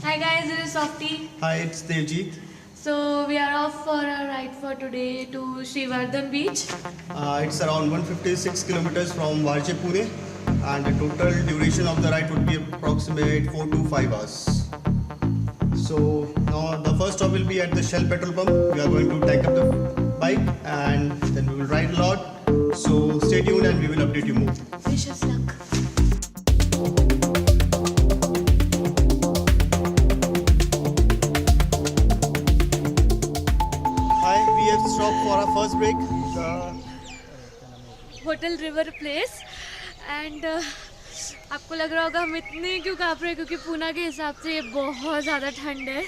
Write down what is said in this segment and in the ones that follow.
Hi guys, this is Softy. Hi, it's Devjit. So we are off for a ride for today to Srivardhan beach. It's around 156 kilometers from Varje, Pune, and the total duration of the ride would be approximate 4 to 5 hours. So now the first stop will be at the Shell petrol pump. We are going to tank up the bike and then we will ride a lot. So stay tuned and we will update you more. Wish us luck. Hi, we have stopped for our first break. Hotel river place and आपको लग रहा होगा हम इतने क्यों काँप रहे हैं, क्योंकि पूना के हिसाब से ये बहुत ज़्यादा ठंड है।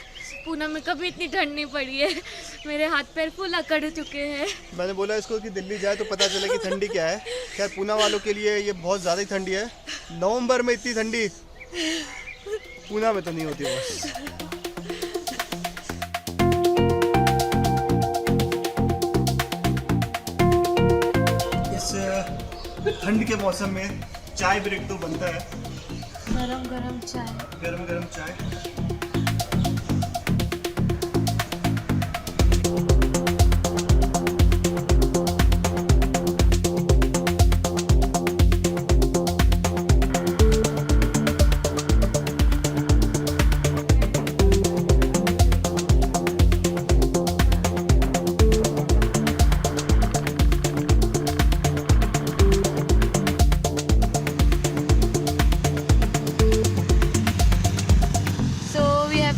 पूना में कभी इतनी ठंड नहीं पड़ी है। मेरे हाथ पैर फुल अकड़ चुके हैं। मैंने बोला इसको कि दिल्ली जाए तो पता चले कि ठंडी क्या है। खैर पूना वालों के लिए ये बहुत ज़्यादा ही ठंडी है। नवंबर में इतनी ठंडी पूना में तो नहीं होती बस। ठंड के मौसम में चाय ब्रेक तो बनता है। गरम गरम चाय। गरम गरम चाय।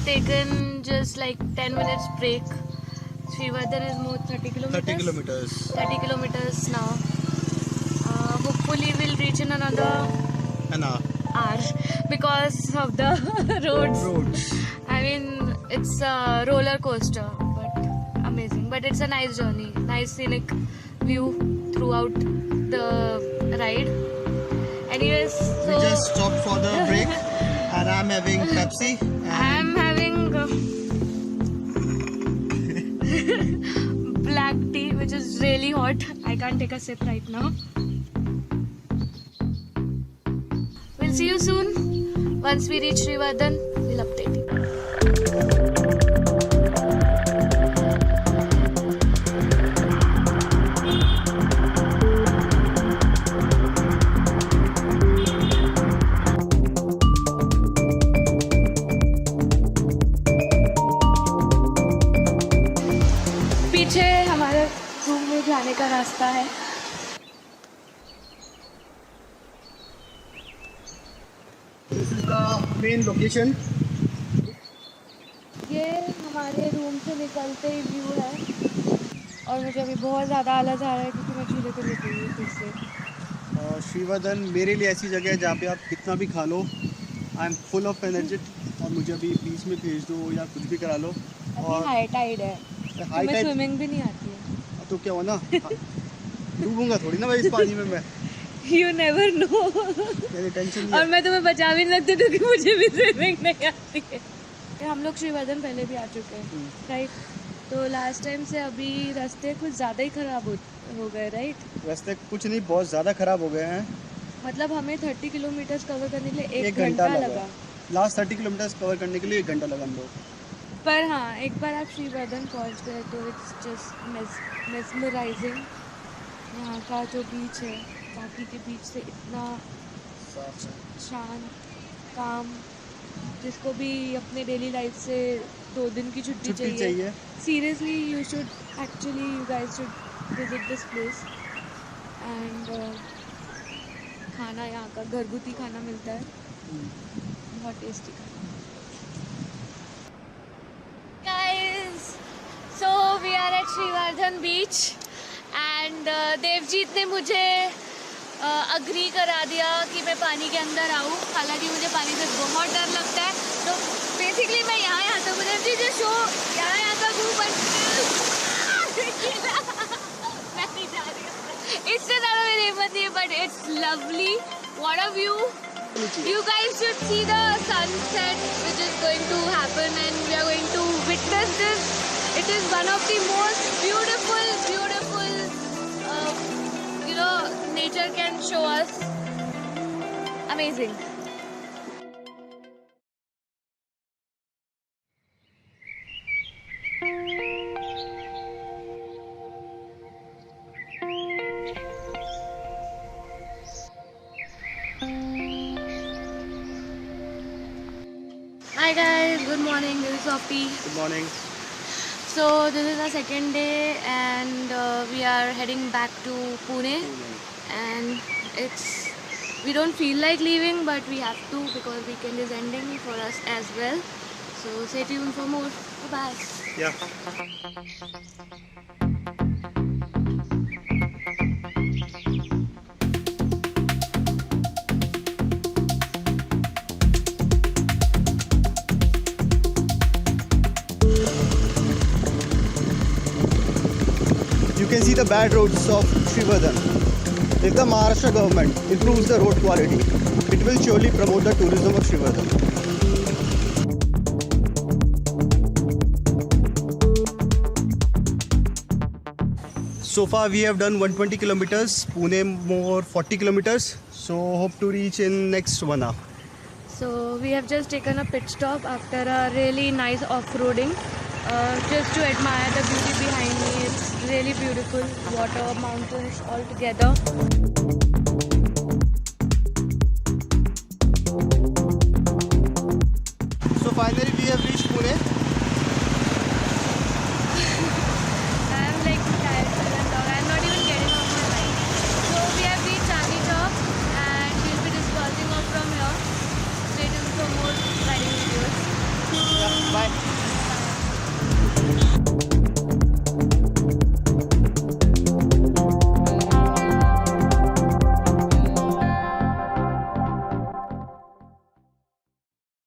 Taken just like 10 minutes break. Srivardhan is more 30 kilometers. 30 kilometers. 30 kilometers now. Hopefully we'll reach in another an hour because of the roads. I mean, it's a roller coaster, but amazing. But it's a nice journey, nice scenic view throughout the ride. Anyways, so we just stopped for the break, and I'm having Pepsi. I'm having black tea, which is really hot. I can't take a sip right now. We'll see you soon. Once we reach Srivardhan, we'll update you. पीछे हमारे room में जाने का रास्ता है। This is the main location. ये हमारे room से निकलते ही व्यू है और मुझे अभी बहुत ज़्यादा आलस आ रहा है क्योंकि मैं झूले पे लेटी हुई फिर से। श्रीवर्धन मेरे लिए ऐसी जगह है जहाँ पे आप कितना भी खा लो, I am full of energy, और मुझे अभी बीच में भेज दो या कुछ भी करा लो। और हाई टाइड है, तुम्हें स्विमिंग भी नहीं आती है तो क्या हुआ ना, डूबूंगा थोड़ी ना भाई इस पानी में मैं। You never know. टेंशन और मैं तुम्हें बचा भी नहीं सकती क्योंकि मुझे भी स्विमिंग नहीं आती है। हम लोग श्रीवर्धन पहले भी आ चुके हैं, राइट? तो लास्ट टाइम से अभी रास्ते कुछ ज़्यादा ही ख़राब हो गए, राइट? रास्ते कुछ नहीं, बहुत ज़्यादा ख़राब हो गए हैं। मतलब हमें 30 किलोमीटर कवर करने के लिए 1 घंटा लगा। लास्ट 30 किलोमीटर कवर करने के लिए 1 घंटा लगा हम लोग। पर हाँ, एक बार आप श्रीवर्धन पहुँच गए तो इट्स जस्ट मेस्मराइजिंग। यहाँ का जो बीच है बाकी के बीच से इतना शांत, काम, जिसको भी अपने डेली लाइफ से 2 दिन की छुट्टी चाहिए। Seriously you guys should visit this place. And खाना यहाँ का घरगुती खाना मिलता है, बहुत टेस्टी खाना। Guys, so we are at Srivardhan beach and Devjit ने मुझे अग्री करा दिया कि मैं पानी के अंदर आऊँ। हालांकि मुझे पानी से बहुत डर लगता है, तो बेसिकली मैं यहाँ तो मुझे चीज़ें शो यहाँ का व्यू बन मैं नहीं जा रही हूँ, इससे ज़्यादा मेरी हिम्मत नहीं है, but it's lovely, what a view. You guys should see the sunset which is going to happen and we are going to witness this. It is one of the most beautiful nature can show us. Amazing. Hi guys, good morning. This is Softy. Good morning. So this is our second day, and we are heading back to Pune. And it's we don't feel like leaving, but we have to because weekend is ending for us as well. So stay tuned for more. Bye bye. Yeah. You can see the bad roads of Srivardhan. If the Maharashtra government improves the road quality, it will surely promote the tourism of Srivardhan. So far we have done 120 kilometers, Pune more 40 kilometers. So hope to reach in next 1 hour. So we have just taken a pit stop after a really nice off-roading, just to admire the beauty behind me. It's really beautiful, water, mountains all together. So finally we have reached Pune. I'm like tired as a dog. I'm not even getting off my bike. So we have reached Chandni Chowk and we'll be dispersing off from here. Stay tuned for more riding videos. Bye.